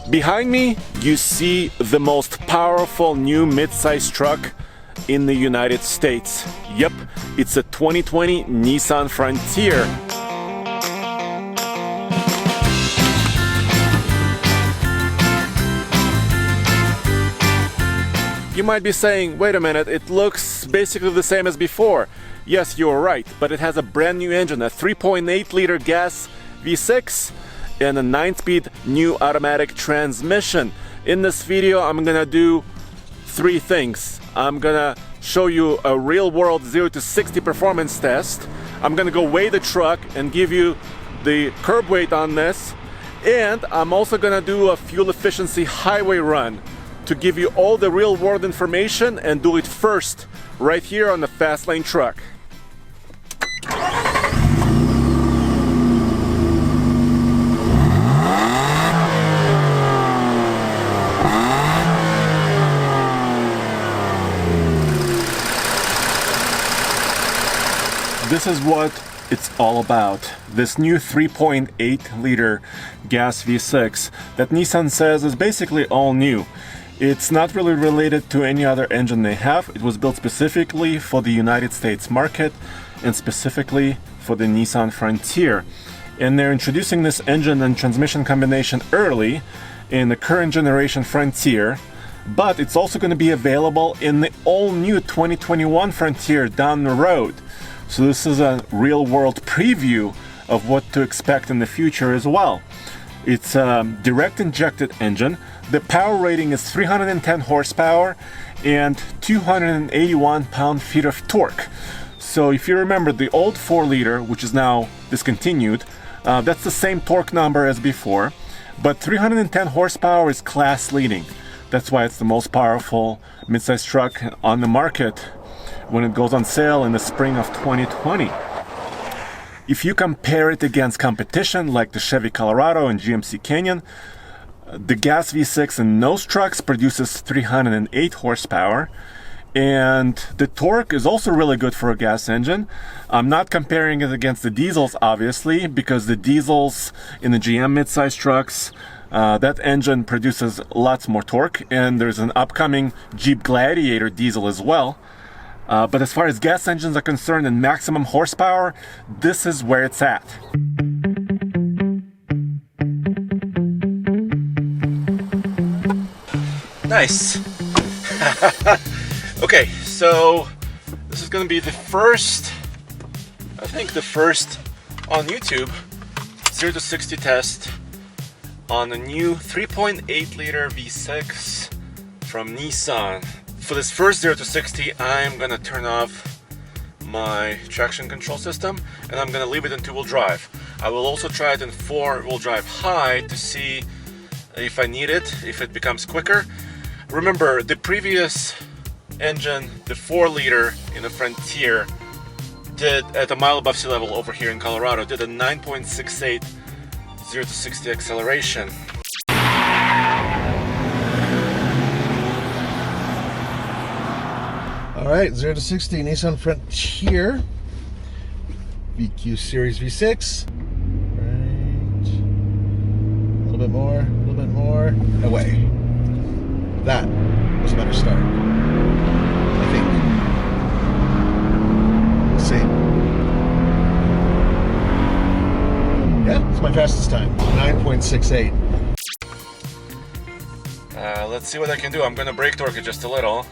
Behind me, you see the most powerful new mid-size truck in the United States. Yep, it's a 2020 Nissan Frontier. You might be saying, wait a minute, it looks basically the same as before. Yes, you're right, but it has a brand new engine, a 3.8 liter gas V6 and a 9-speed new automatic transmission. In this video, I'm gonna do three things. I'm gonna show you a real-world 0 to 60 performance test. I'm gonna go weigh the truck and give you the curb weight on this. And I'm also gonna do a fuel efficiency highway run to give you all the real-world information and do it first right here on the fast lane truck. This is what it's all about. This new 3.8 liter gas V6 that Nissan says is basically all new. It's not really related to any other engine they have. It was built specifically for the United States market and specifically for the Nissan Frontier. And they're introducing this engine and transmission combination early in the current generation Frontier, but it's also going to be available in the all-new 2021 Frontier down the road. So this is a real-world preview of what to expect in the future as well. It's a direct injected engine. The power rating is 310 horsepower and 281 pound-feet of torque. So if you remember the old 4-liter, which is now discontinued, that's the same torque number as before, but 310 horsepower is class-leading. That's why it's the most powerful midsize truck on the market when it goes on sale in the spring of 2020. If you compare it against competition like the Chevy Colorado and GMC Canyon, the gas V6 in those trucks produces 308 horsepower, and the torque is also really good for a gas engine. I'm not comparing it against the diesels, obviously, because the diesels in the GM midsize trucks, that engine produces lots more torque, and there's an upcoming Jeep Gladiator diesel as well. But as far as gas engines are concerned and maximum horsepower, this is where it's at. Nice. Okay, so this is going to be the first, I think the first on YouTube 0 to 60 test on the new 3.8 liter V6 from Nissan. For this first 0 to 60, I'm gonna turn off my traction control system and I'm gonna leave it in 2-wheel drive. I will also try it in 4-wheel drive high to see if I need it, if it becomes quicker. Remember, the previous engine, the 4-liter in the Frontier, did at a mile above sea level over here in Colorado, did a 9.68 0 to 60 acceleration. Alright, 0 to 60 Nissan Frontier VQ Series V6. Right. A little bit more. Away. That was a better start, I think. We'll see. Yeah, it's my fastest time. 9.68. Let's see what I can do. I'm gonna brake torque it just a little.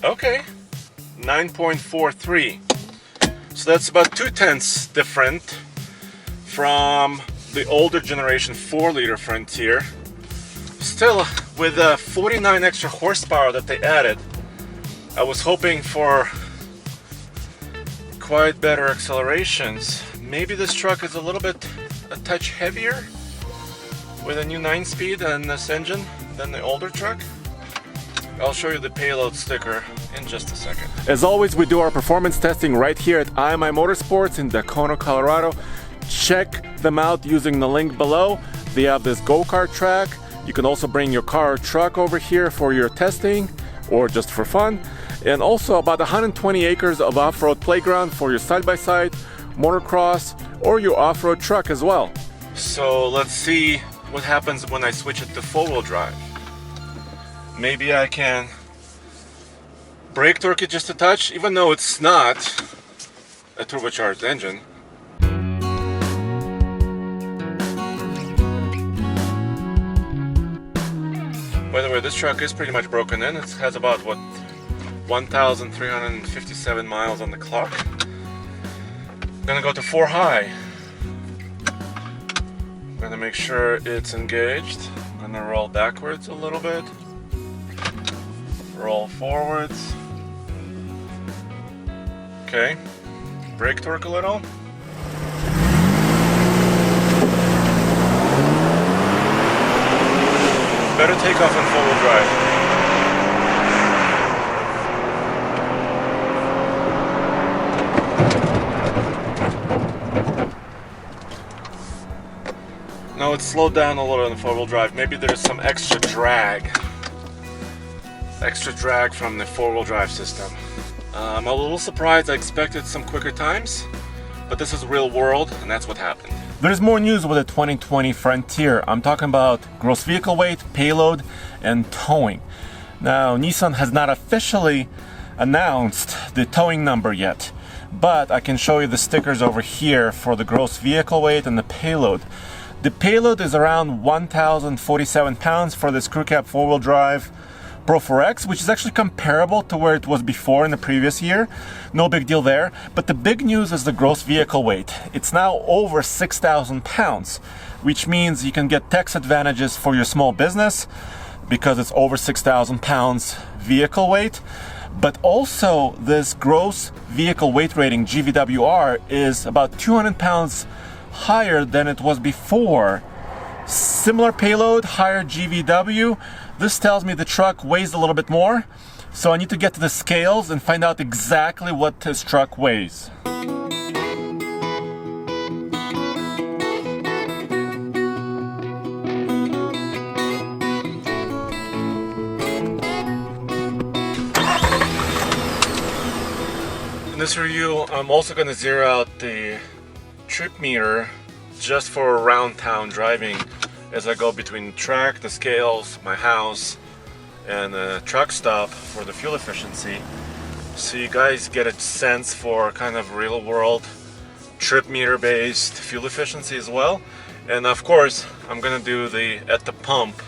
Okay, 9.43. So that's about 0.2 different from the older generation 4-liter Frontier. Still, with the 49 extra horsepower that they added, I was hoping for quite better accelerations. Maybe this truck is a touch heavier with a new 9-speed and this engine than the older truck. I'll show you the payload sticker in just a second. As always, we do our performance testing right here at IMI Motorsports in Daytona, Colorado. Check them out using the link below. They have this go-kart track. You can also bring your car or truck over here for your testing or just for fun. And also about 120 acres of off-road playground for your side-by-side, motocross, or your off-road truck as well. So let's see what happens when I switch it to four-wheel drive. Maybe I can brake torque it just a touch, even though it's not a turbocharged engine. By the way, this truck is pretty much broken in. It has about, what, 1,357 miles on the clock. I'm gonna go to 4 high. I'm gonna make sure it's engaged. I'm gonna roll backwards a little bit. Roll forwards. Okay. Brake torque a little. Better take off in four-wheel drive. No, it's slowed down a little in the four-wheel drive. Maybe there's some extra drag. Extra drag from the four-wheel drive system. I'm a little surprised. I expected some quicker times, but this is real world, and that's what happened. There's more news with the 2020 Frontier. I'm talking about gross vehicle weight, payload, and towing. Now, Nissan has not officially announced the towing number yet, but I can show you the stickers over here for the gross vehicle weight and the payload. The payload is around 1,047 pounds for this crew cab four-wheel drive Pro 4X, which is actually comparable to where it was before in the previous year. No big deal there. But the big news is the gross vehicle weight. It's now over 6,000 pounds, which means you can get tax advantages for your small business because it's over 6,000 pounds vehicle weight. But also this gross vehicle weight rating, GVWR, is about 200 pounds higher than it was before. Similar payload, higher GVW. This tells me the truck weighs a little bit more, so I need to get to the scales and find out exactly what this truck weighs. In this review, I'm also going to zero out the trip meter just for around town driving as I go between the track, the scales, my house, and the truck stop for the fuel efficiency. So you guys get a sense for kind of real world trip meter based fuel efficiency as well. And of course, I'm gonna do the at the pump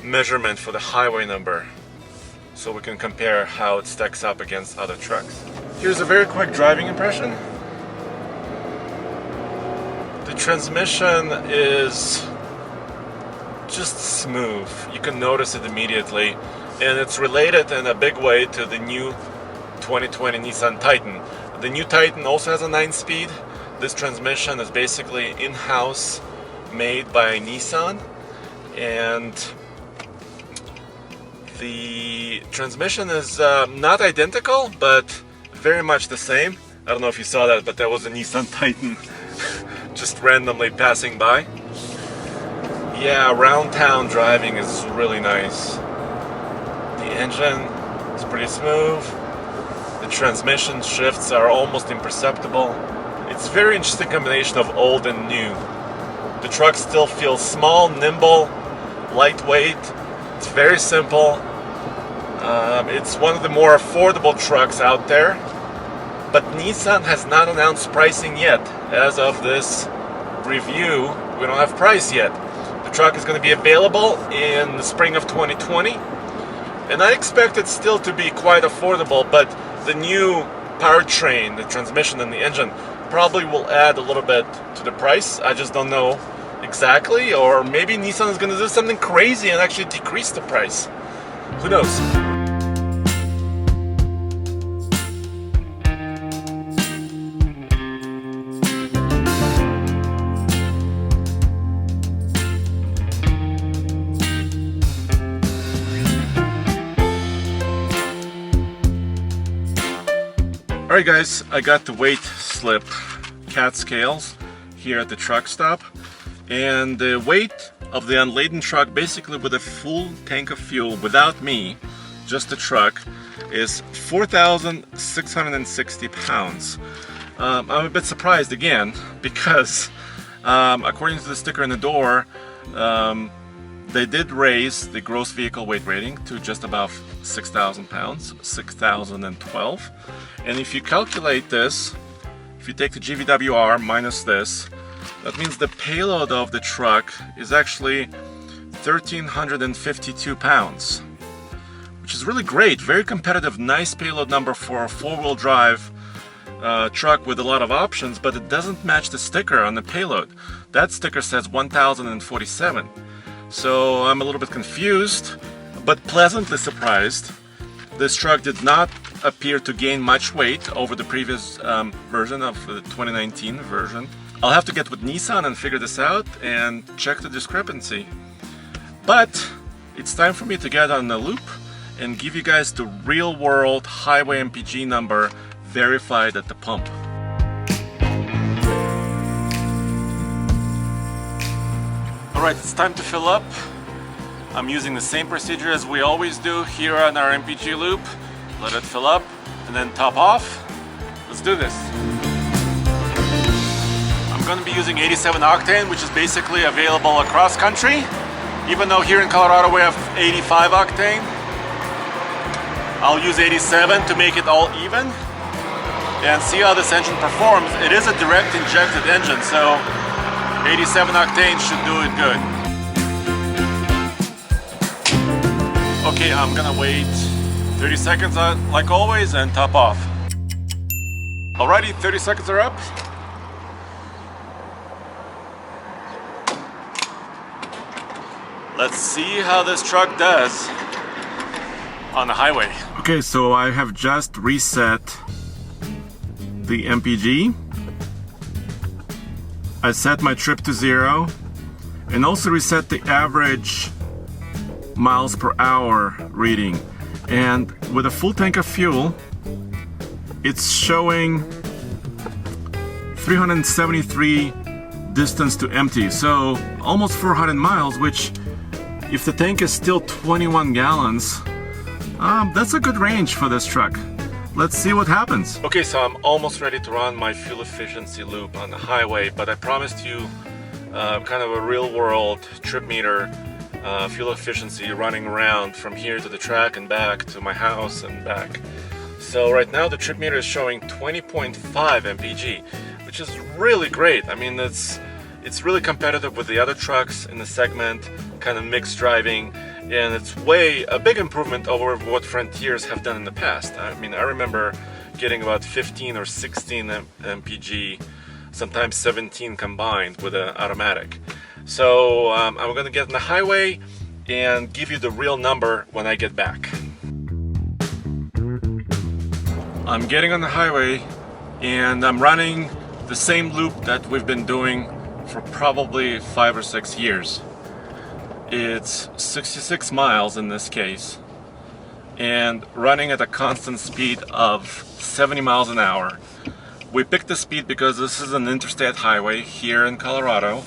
measurement for the highway number so we can compare how it stacks up against other trucks. Here's a very quick driving impression. The transmission is just smooth. You can notice it immediately, and it's related in a big way to the new 2020 Nissan Titan. The new Titan also has a 9-speed. This transmission is basically in-house made by Nissan, and the transmission is not identical, but very much the same. I don't know if you saw that, but that was a Nissan Titan just randomly passing by. Yeah, around town driving is really nice. The engine is pretty smooth. The transmission shifts are almost imperceptible. It's a very interesting combination of old and new. The truck still feels small, nimble, lightweight. It's very simple. It's one of the more affordable trucks out there. But Nissan has not announced pricing yet. As of this review, we don't have price yet. The truck is going to be available in the spring of 2020, and I expect it still to be quite affordable, but the new powertrain, the transmission and the engine probably will add a little bit to the price. I just don't know exactly, or maybe Nissan is going to do something crazy and actually decrease the price. Who knows? Alright guys, I got the weight slip cat scales here at the truck stop, and the weight of the unladen truck, basically with a full tank of fuel without me, just the truck, is 4,660 pounds. I'm a bit surprised again because according to the sticker in the door, they did raise the gross vehicle weight rating to just above 6,000 pounds, 6,012. And if you calculate this, if you take the GVWR minus this, that means the payload of the truck is actually 1,352 pounds, which is really great. Very competitive, nice payload number for a four-wheel drive truck with a lot of options, but it doesn't match the sticker on the payload. That sticker says 1,047. So I'm a little bit confused, but pleasantly surprised. This truck did not appear to gain much weight over the previous version of the 2019 version. I'll have to get with Nissan and figure this out and check the discrepancy. But it's time for me to get on the loop and give you guys the real world highway MPG number verified at the pump. Alright, it's time to fill up. I'm using the same procedure as we always do here on our MPG loop. Let it fill up and then top off. Let's do this. I'm going to be using 87 octane, which is basically available across country. Even though here in Colorado we have 85 octane, I'll use 87 to make it all even and see how this engine performs. It is a direct injected engine, so 87 octane should do it good. Okay, I'm gonna wait 30 seconds like always and top off. Alrighty, 30 seconds are up. Let's see how this truck does on the highway. Okay, so I have just reset the MPG. I set my trip to 0 and also reset the average miles per hour reading. And with a full tank of fuel, it's showing 373 distance to empty. So almost 400 miles, which if the tank is still 21 gallons, that's a good range for this truck. Let's see what happens. Okay, so I'm almost ready to run my fuel efficiency loop on the highway, but I promised you kind of a real world trip meter fuel efficiency running around from here to the track and back to my house and back. So right now the trip meter is showing 20.5 mpg, which is really great. I mean, it's really competitive with the other trucks in the segment, kind of mixed driving. And it's a big improvement over what Frontiers have done in the past. I mean, I remember getting about 15 or 16 mpg, sometimes 17 combined with an automatic. So I'm going to get on the highway and give you the real number when I get back. I'm getting on the highway and I'm running the same loop that we've been doing for probably 5 or 6 years. It's 66 miles in this case, and running at a constant speed of 70 miles an hour. We picked the speed because this is an interstate highway here in Colorado.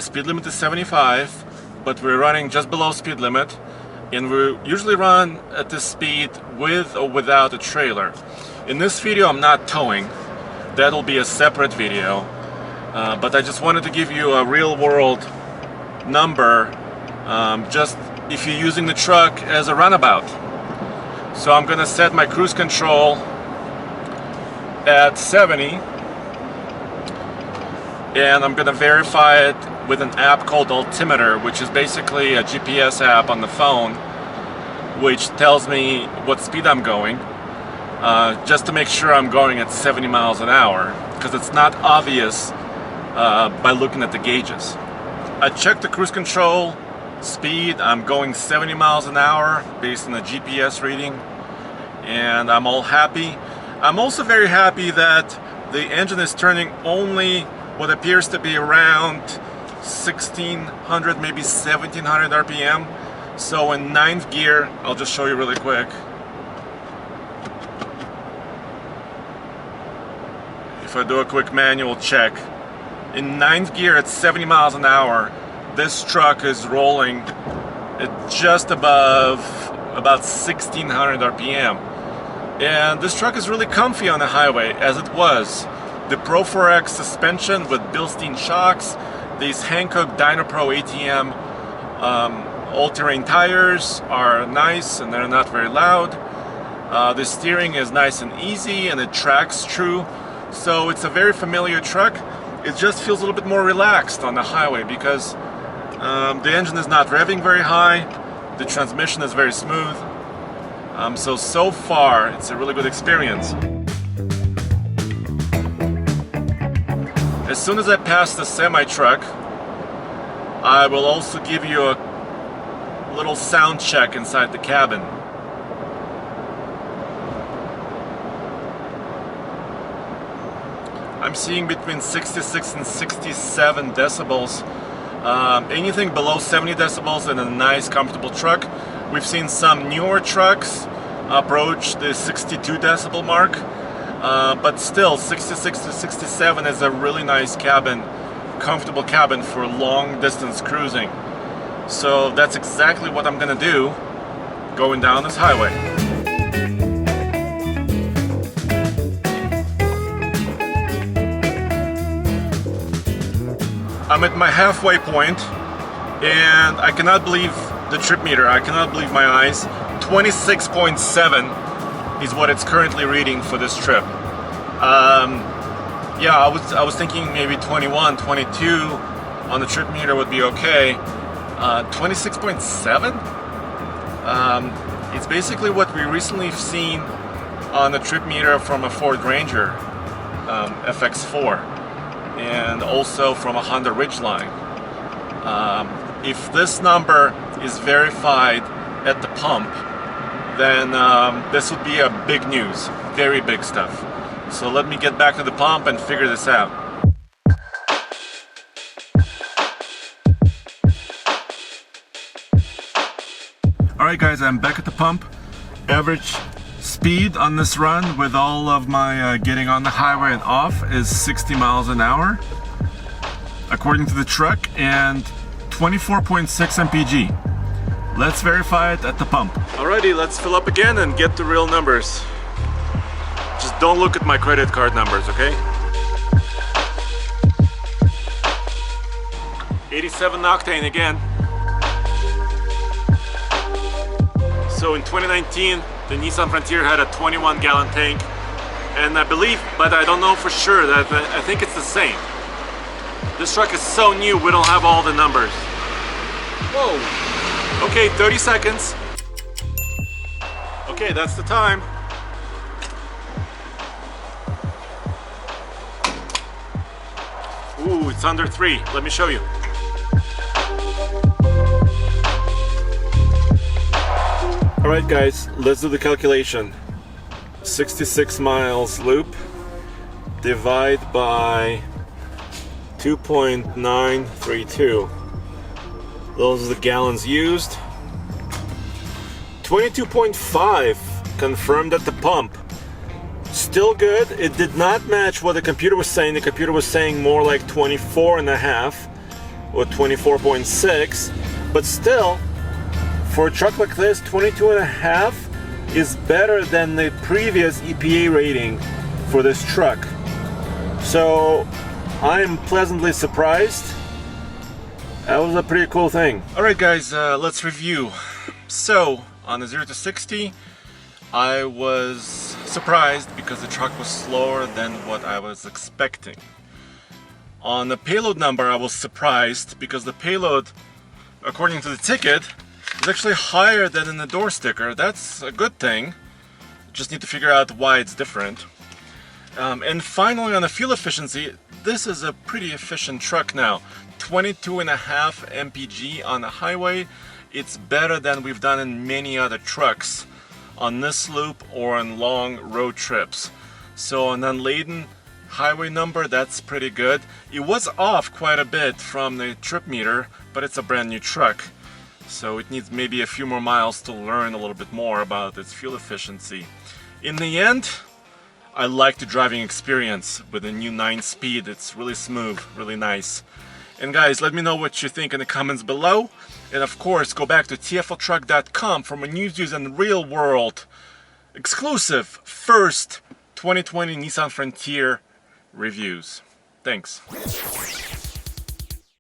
Speed limit is 75, but we're running just below speed limit, and we usually run at this speed with or without a trailer. In this video I'm not towing, that'll be a separate video, but I just wanted to give you a real world number. Just if you're using the truck as a runabout. So I'm gonna set my cruise control at 70 and I'm gonna verify it with an app called Altimeter, which is basically a GPS app on the phone which tells me what speed I'm going, just to make sure I'm going at 70 miles an hour, because it's not obvious by looking at the gauges. I checked the cruise control speed. I'm going 70 miles an hour based on the GPS reading, and I'm all happy. I'm also very happy that the engine is turning only what appears to be around 1600, maybe 1700 RPM. So in 9th gear, I'll just show you really quick. I do a quick manual check. In 9th gear at 70 miles an hour, this truck is rolling at just above about 1600 RPM. And this truck is really comfy on the highway, as it was. The Pro 4X suspension with Bilstein shocks, these Hankook Dynapro ATM all-terrain tires are nice and they're not very loud. The steering is nice and easy and it tracks true. So it's a very familiar truck. It just feels a little bit more relaxed on the highway because the engine is not revving very high. The transmission is very smooth. So far, it's a really good experience. As soon as I pass the semi-truck, I will also give you a little sound check inside the cabin. I'm seeing between 66 and 67 decibels. Anything below 70 decibels in a nice, comfortable truck. We've seen some newer trucks approach the 62 decibel mark, but still 66 to 67 is a really nice cabin, comfortable cabin for long distance cruising. So that's exactly what I'm gonna do going down this highway. I'm at my halfway point and I cannot believe the trip meter. I cannot believe my eyes. 26.7 is what it's currently reading for this trip. Yeah, I was thinking maybe 21, 22 on the trip meter would be okay. 26.7? It's basically what we recently seen on the trip meter from a Ford Ranger FX4 and also from a Honda Ridgeline. If this number is verified at the pump, then this would be a big news, very big stuff. So let me get back to the pump and figure this out. Alright guys, I'm back at the pump. Average speed on this run with all of my getting on the highway and off is 60 miles an hour according to the truck, and 24.6 mpg. Let's verify it at the pump. Alrighty, let's fill up again and get the real numbers. Just don't look at my credit card numbers, okay? 87 octane again. So in 2019, the Nissan Frontier had a 21 gallon tank, and I believe, but I don't know for sure, that I think it's the same. This truck is so new, we don't have all the numbers. Whoa! Okay, 30 seconds. Okay, that's the time. Ooh, it's under 3. Let me show you. Alright guys, let's do the calculation. 66 miles loop, divide by 2.932. Those are the gallons used. 22.5 confirmed at the pump. Still good. It did not match what the computer was saying. The computer was saying more like 24.5 or 24.6, but still, for a truck like this, 22.5 is better than the previous EPA rating for this truck. So I am pleasantly surprised. That was a pretty cool thing. Alright guys, let's review. So on the 0 to 60, I was surprised because the truck was slower than what I was expecting. On the payload number, I was surprised because the payload, according to the ticket, is actually higher than in the door sticker. That's a good thing. Just need to figure out why it's different. And finally, on the fuel efficiency, this is a pretty efficient truck now. 22.5 mpg on the highway. It's better than we've done in many other trucks on this loop or on long road trips. So on unladen highway number, that's pretty good. It was off quite a bit from the trip meter, but it's a brand new truck. So it needs maybe a few more miles to learn a little bit more about its fuel efficiency. In the end, I like the driving experience with the new 9-speed. It's really smooth, really nice. And guys, let me know what you think in the comments below. And of course, go back to tfltruck.com for more news and real world exclusive first 2020 Nissan Frontier reviews. Thanks.